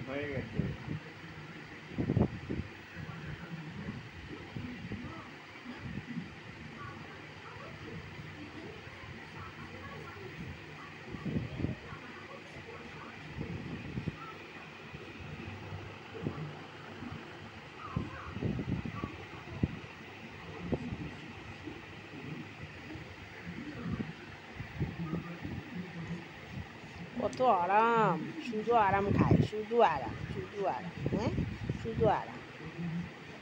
হয়ে গেছে। কত আরাম, শুধু আরাম খায়, শুধু আরাম, শুধু আরাম, হ্যাঁ শুধু আরাম।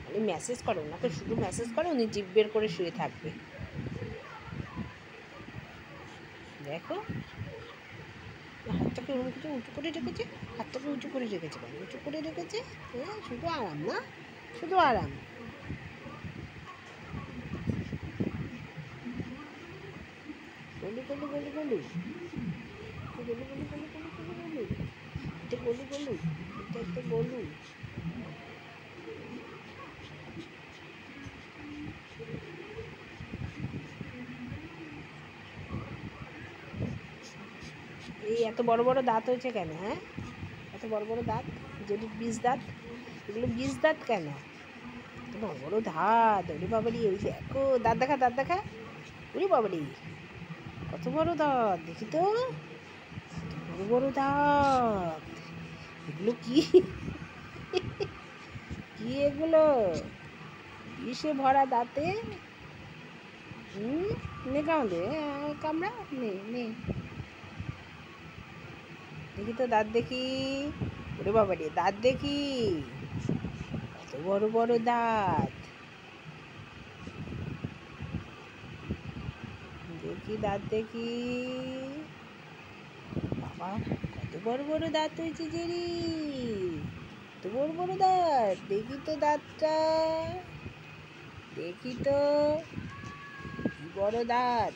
উনি মেসেজ করো, ওনাকে শুধু মেসেজ করো, উনি জিভ বের করে শুয়ে থাকবে। দেখো হাতটাকে ওরকম কিছু উঁচু করে রেখেছে, হাতটাকে উঁচু করে রেখেছে, কেন উঁচু করে রেখেছে? হ্যাঁ শুধু আরাম না, শুধু আরাম। গলু গলু গলু গলু গলু গলু গলু গলু গলু গলু, এটা গলু গলু, এটা একটা গলু। এই এত বড় বড় দাঁত হয়েছে কেন? হ্যাঁ এত বড় বড় দাঁত, যেটি বিষ দাঁত, এগুলো বিষ দাঁত কেন? এত বড় বড় দাঁত, ওরে বাবারি, ওই দেখো দাঁত দেখা, দাঁত দেখা, ওরে বাবারি কত বড় দাঁত, দেখি তো বড় বড় দাঁত। এগুলো কি? কি এগুলো? বিষে ভরা দাঁতে। নে কামড়ে, কামড়া, নে নে, দেখি তো দাঁত দেখি, ওরে বাবা রে দাঁত দেখি, কত বড় বড় দাঁত, দেখি দাঁত দেখি, বাবা কত বড় বড় দাঁত হয়েছে যে রে, কত বড় বড় দাঁত, দেখি তো দাঁতটা, দেখি তো কি বড় দাঁত।